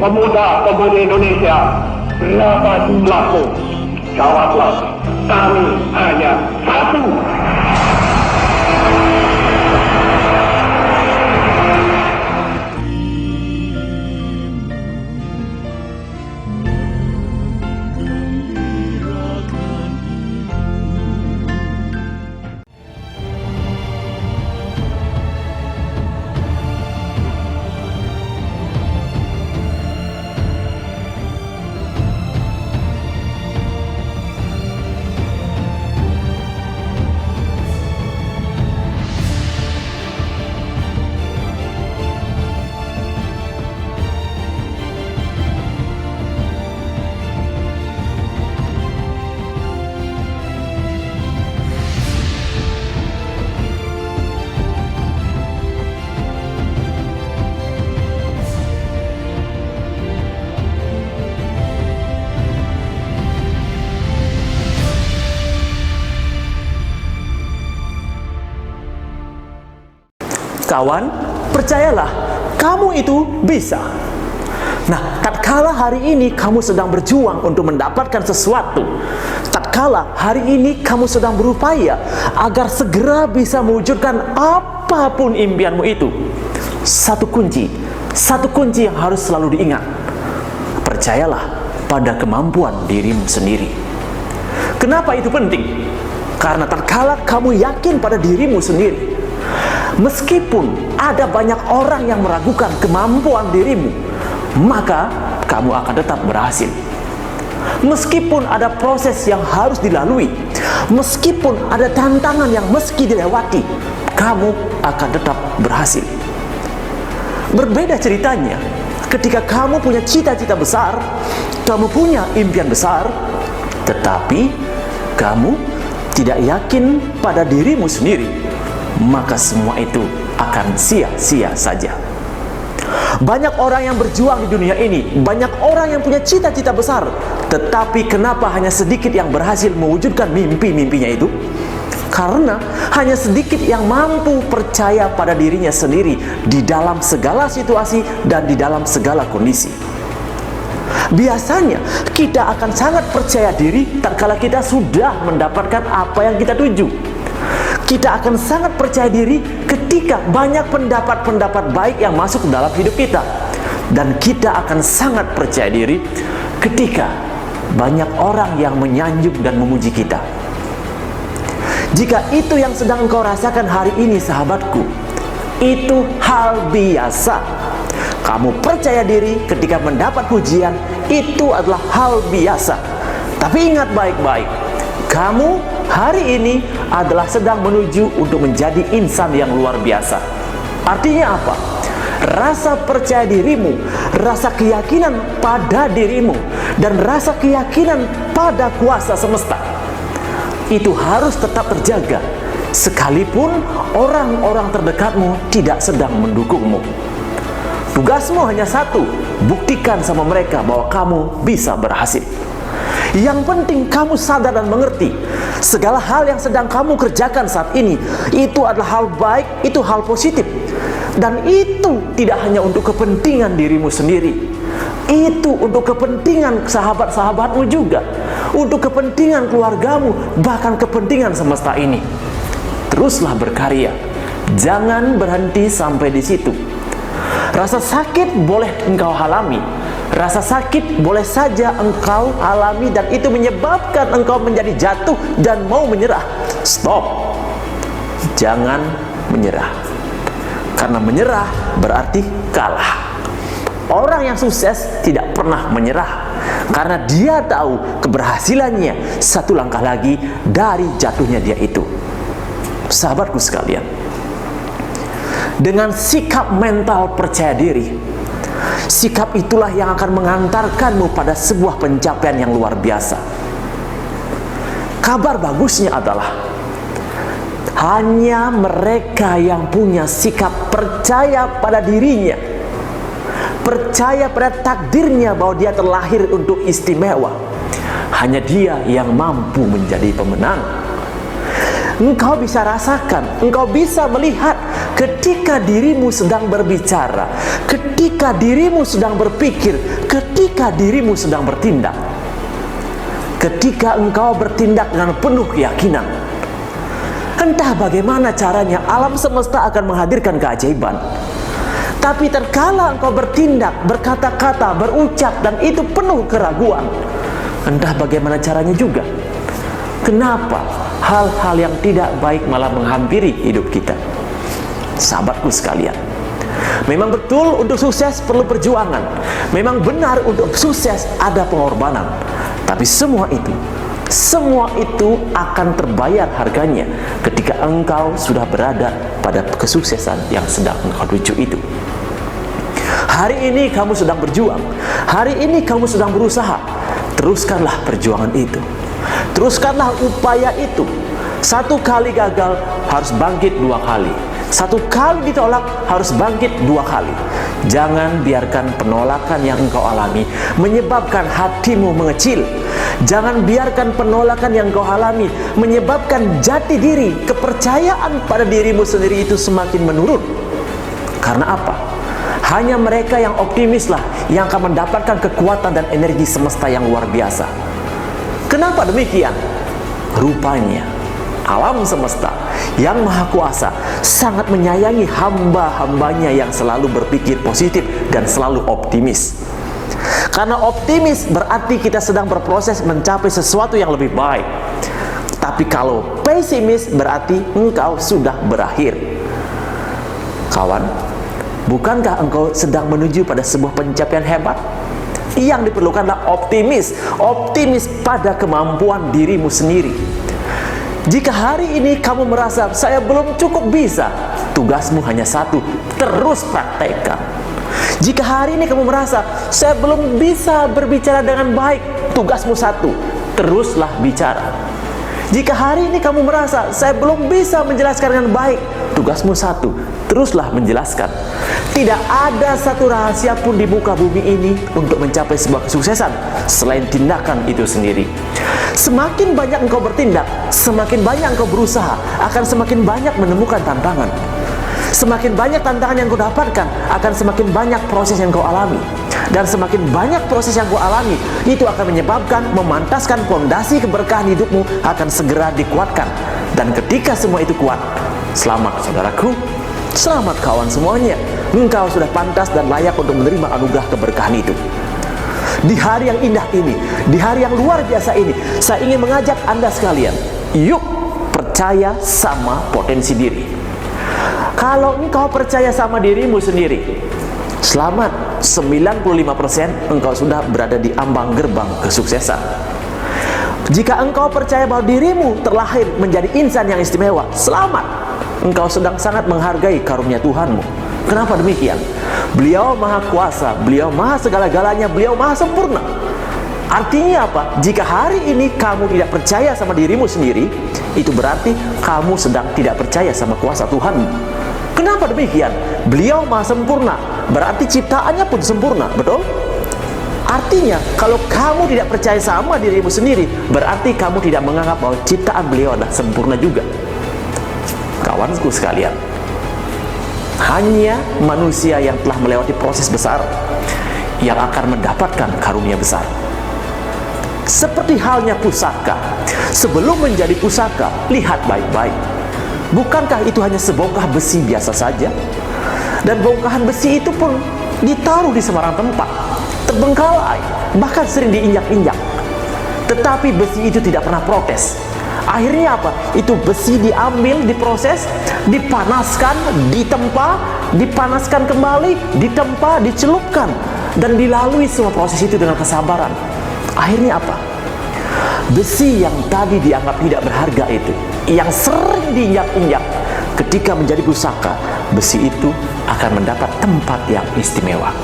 pemuda-pemudi Indonesia, berapa jumlahmu? Jawablah, kami hanya satu. Kawan, percayalah, kamu itu bisa. Nah, tatkala hari ini kamu sedang berjuang untuk mendapatkan sesuatu, tatkala hari ini kamu sedang berupaya agar segera bisa mewujudkan apapun impianmu itu, satu kunci yang harus selalu diingat. Percayalah pada kemampuan dirimu sendiri. Kenapa itu penting? Karena tatkala kamu yakin pada dirimu sendiri, meskipun ada banyak orang yang meragukan kemampuan dirimu, maka kamu akan tetap berhasil. Meskipun ada proses yang harus dilalui, meskipun ada tantangan yang meski dilewati, kamu akan tetap berhasil. Berbeda ceritanya ketika kamu punya cita-cita besar, kamu punya impian besar, tetapi kamu tidak yakin pada dirimu sendiri, maka semua itu akan sia-sia saja. Banyak orang yang berjuang di dunia ini, banyak orang yang punya cita-cita besar, tetapi kenapa hanya sedikit yang berhasil mewujudkan mimpi-mimpinya itu? Karena hanya sedikit yang mampu percaya pada dirinya sendiri di dalam segala situasi dan di dalam segala kondisi. Biasanya kita akan sangat percaya diri tatkala kita sudah mendapatkan apa yang kita tuju. Kita akan sangat percaya diri ketika banyak pendapat-pendapat baik yang masuk dalam hidup kita. Dan kita akan sangat percaya diri ketika banyak orang yang menyanjung dan memuji kita. Jika itu yang sedang engkau rasakan hari ini, sahabatku, itu hal biasa. Kamu percaya diri ketika mendapat pujian, itu adalah hal biasa. Tapi ingat baik-baik, kamu hari ini adalah sedang menuju untuk menjadi insan yang luar biasa. Artinya apa? Rasa percaya dirimu, rasa keyakinan pada dirimu, dan rasa keyakinan pada kuasa semesta, itu harus tetap terjaga, sekalipun orang-orang terdekatmu tidak sedang mendukungmu. Tugasmu hanya satu, buktikan sama mereka bahwa kamu bisa berhasil. Yang penting kamu sadar dan mengerti, segala hal yang sedang kamu kerjakan saat ini, itu adalah hal baik, itu hal positif. Dan itu tidak hanya untuk kepentingan dirimu sendiri, itu untuk kepentingan sahabat-sahabatmu juga, untuk kepentingan keluargamu, bahkan kepentingan semesta ini. Teruslah berkarya, jangan berhenti sampai di situ. Rasa sakit boleh engkau alami, rasa sakit boleh saja engkau alami, dan itu menyebabkan engkau menjadi jatuh dan mau menyerah. Stop, jangan menyerah, karena menyerah berarti kalah. Orang yang sukses tidak pernah menyerah, karena dia tahu keberhasilannya satu langkah lagi dari jatuhnya dia itu. Sahabatku sekalian, dengan sikap mental percaya diri, sikap itulah yang akan mengantarkanmu pada sebuah pencapaian yang luar biasa. Kabar bagusnya adalah hanya mereka yang punya sikap percaya pada dirinya, percaya pada takdirnya bahwa dia terlahir untuk istimewa, hanya dia yang mampu menjadi pemenang. Engkau bisa rasakan, engkau bisa melihat ketika dirimu sedang berbicara, ketika dirimu sedang berpikir, ketika dirimu sedang bertindak. Ketika engkau bertindak dengan penuh keyakinan, entah bagaimana caranya alam semesta akan menghadirkan keajaiban. Tapi terkala engkau bertindak, berkata-kata, berucap, dan itu penuh keraguan, entah bagaimana caranya juga, kenapa hal-hal yang tidak baik malah menghampiri hidup kita? Sahabatku sekalian, memang betul untuk sukses perlu perjuangan. Memang benar untuk sukses ada pengorbanan. Tapi semua itu akan terbayar harganya ketika engkau sudah berada pada kesuksesan yang sedang engkau tuju itu. Hari ini kamu sedang berjuang, hari ini kamu sedang berusaha. Teruskanlah perjuangan itu, teruskanlah upaya itu. Satu kali gagal harus bangkit 2 kali, satu kali ditolak harus bangkit 2 kali. Jangan biarkan penolakan yang engkau alami menyebabkan hatimu mengecil. Jangan biarkan penolakan yang engkau alami menyebabkan jati diri, kepercayaan pada dirimu sendiri itu semakin menurun. Karena apa? Hanya mereka yang optimislah yang akan mendapatkan kekuatan dan energi semesta yang luar biasa. Kenapa demikian? Rupanya alam semesta yang maha kuasa sangat menyayangi hamba-hambanya yang selalu berpikir positif dan selalu optimis. Karena optimis berarti kita sedang berproses mencapai sesuatu yang lebih baik. Tapi kalau pesimis berarti engkau sudah berakhir. Kawan, bukankah engkau sedang menuju pada sebuah pencapaian hebat? Yang diperlukanlah optimis, optimis pada kemampuan dirimu sendiri. Jika hari ini kamu merasa saya belum cukup bisa, tugasmu hanya satu, terus praktekkan. Jika hari ini kamu merasa saya belum bisa berbicara dengan baik, tugasmu satu, teruslah bicara. Jika hari ini kamu merasa saya belum bisa menjelaskan dengan baik, tugasmu satu, teruslah menjelaskan. Tidak ada satu rahasia pun di muka bumi ini untuk mencapai sebuah kesuksesan selain tindakan itu sendiri. Semakin banyak engkau bertindak, semakin banyak engkau berusaha, akan semakin banyak menemukan tantangan. Semakin banyak tantangan yang kau dapatkan, akan semakin banyak proses yang kau alami. Dan semakin banyak proses yang kau alami, itu akan menyebabkan, memantaskan fondasi keberkahan hidupmu akan segera dikuatkan. Dan ketika semua itu kuat, selamat saudaraku, selamat kawan semuanya. Engkau sudah pantas dan layak untuk menerima anugerah keberkahan itu. Di hari yang indah ini, di hari yang luar biasa ini, saya ingin mengajak Anda sekalian, yuk percaya sama potensi diri. Kalau engkau percaya sama dirimu sendiri, selamat, 95% engkau sudah berada di ambang gerbang kesuksesan. Jika engkau percaya bahwa dirimu terlahir menjadi insan yang istimewa, selamat, engkau sedang sangat menghargai karunia Tuhanmu. Kenapa demikian? Beliau maha kuasa, beliau maha segala-galanya, beliau maha sempurna. Artinya apa? Jika hari ini kamu tidak percaya sama dirimu sendiri, itu berarti kamu sedang tidak percaya sama kuasa Tuhanmu. Kenapa demikian? Beliau maha sempurna, berarti ciptaannya pun sempurna, betul? Artinya, kalau kamu tidak percaya sama dirimu sendiri, berarti kamu tidak menganggap bahwa ciptaan beliau adalah sempurna juga. Kawanku sekalian, hanya manusia yang telah melewati proses besar yang akan mendapatkan karunia besar. Seperti halnya pusaka, sebelum menjadi pusaka, lihat baik-baik. Bukankah itu hanya sebongkah besi biasa saja? Dan bongkahan besi itu pun ditaruh di sembarang tempat, terbengkalai, bahkan sering diinjak-injak. Tetapi besi itu tidak pernah protes. Akhirnya apa? Itu besi diambil, diproses, dipanaskan, ditempa, dipanaskan kembali, ditempa, dicelupkan, dan dilalui semua proses itu dengan kesabaran. Akhirnya apa? Besi yang tadi dianggap tidak berharga itu, yang sering diinjak-injak, ketika menjadi pusaka, besi itu akan mendapat tempat yang istimewa.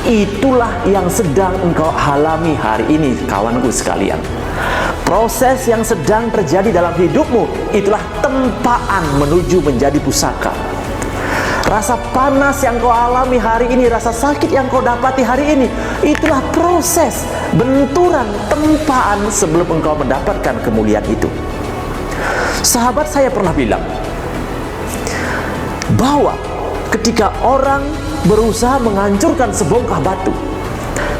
Itulah yang sedang engkau alami hari ini, kawanku sekalian. Proses yang sedang terjadi dalam hidupmu, itulah tempaan menuju menjadi pusaka. Rasa panas yang kau alami hari ini, rasa sakit yang kau dapati hari ini, itulah proses benturan tempaan sebelum engkau mendapatkan kemuliaan itu. Sahabat saya pernah bilang, bahwa ketika orang berusaha menghancurkan sebongkah batu,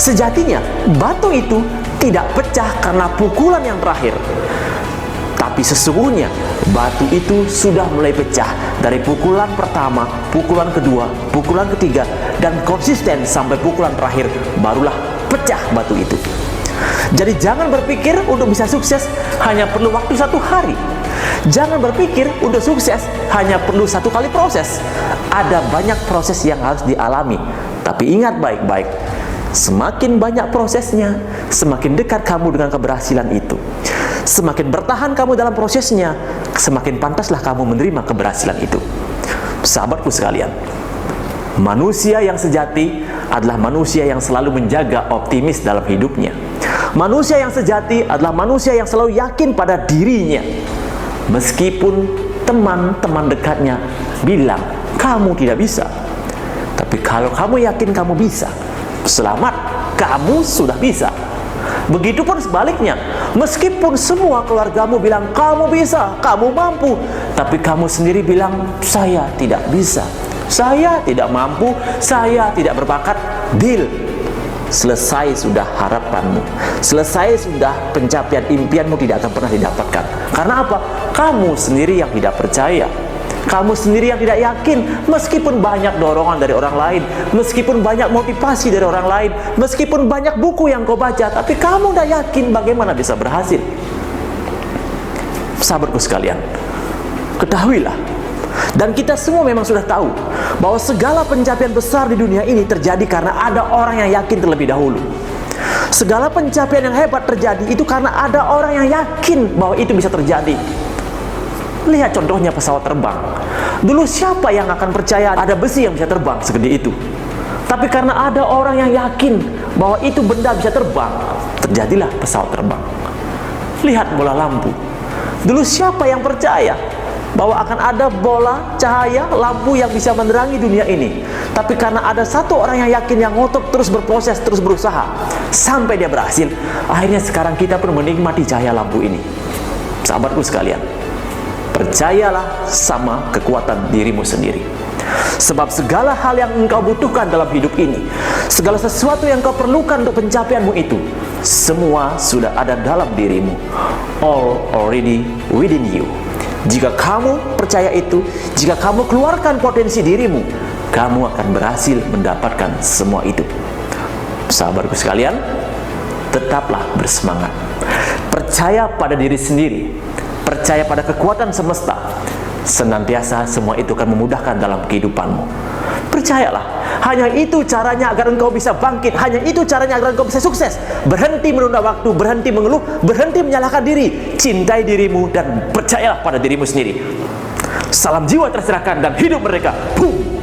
sejatinya batu itu tidak pecah karena pukulan yang terakhir, tapi sesungguhnya batu itu sudah mulai pecah dari pukulan pertama, pukulan kedua, pukulan ketiga, dan konsisten sampai pukulan terakhir, barulah pecah batu itu. Jadi jangan berpikir untuk bisa sukses hanya perlu waktu 1 hari. Jangan berpikir untuk sukses hanya perlu 1 kali proses. Ada banyak proses yang harus dialami. Tapi ingat baik-baik, semakin banyak prosesnya, semakin dekat kamu dengan keberhasilan itu. Semakin bertahan kamu dalam prosesnya, semakin pantaslah kamu menerima keberhasilan itu. Sahabatku sekalian, manusia yang sejati adalah manusia yang selalu menjaga optimis dalam hidupnya. Manusia yang sejati adalah manusia yang selalu yakin pada dirinya. Meskipun teman-teman dekatnya bilang kamu tidak bisa, tapi kalau kamu yakin kamu bisa, selamat, kamu sudah bisa. Begitupun sebaliknya, meskipun semua keluargamu bilang kamu bisa, kamu mampu, tapi kamu sendiri bilang saya tidak bisa, saya tidak mampu, saya tidak berbakat, deal. Selesai sudah harapanmu, selesai sudah pencapaian impianmu tidak akan pernah didapatkan. Karena apa? Kamu sendiri yang tidak percaya, kamu sendiri yang tidak yakin. Meskipun banyak dorongan dari orang lain, meskipun banyak motivasi dari orang lain, meskipun banyak buku yang kau baca, tapi kamu tidak yakin, bagaimana bisa berhasil? Sahabatku sekalian, ketahuilah, dan kita semua memang sudah tahu bahwa segala pencapaian besar di dunia ini terjadi karena ada orang yang yakin terlebih dahulu. Segala pencapaian yang hebat terjadi itu karena ada orang yang yakin bahwa itu bisa terjadi. Lihat contohnya pesawat terbang. Dulu siapa yang akan percaya ada besi yang bisa terbang segede itu? Tapi karena ada orang yang yakin bahwa itu benda bisa terbang, terjadilah pesawat terbang. Lihat bola lampu. Dulu siapa yang percaya bahwa akan ada bola cahaya lampu yang bisa menerangi dunia ini? Tapi karena ada satu orang yang yakin, yang ngotot, terus berproses, terus berusaha sampai dia berhasil, akhirnya sekarang kita pun menikmati cahaya lampu ini. Sahabatku sekalian, percayalah sama kekuatan dirimu sendiri. Sebab segala hal yang engkau butuhkan dalam hidup ini, segala sesuatu yang kau perlukan untuk pencapaianmu itu, semua sudah ada dalam dirimu. All already within you. Jika kamu percaya itu, jika kamu keluarkan potensi dirimu, kamu akan berhasil mendapatkan semua itu. Sahabatku sekalian, tetaplah bersemangat. Percaya pada diri sendiri, percaya pada kekuatan semesta. Senantiasa semua itu akan memudahkan dalam kehidupanmu. Percayalah, hanya itu caranya agar engkau bisa bangkit, hanya itu caranya agar engkau bisa sukses. Berhenti menunda waktu, berhenti mengeluh, berhenti menyalahkan diri. Cintai dirimu dan percayalah pada dirimu sendiri. Salam jiwa terserahkan dan hidup mereka. Boom.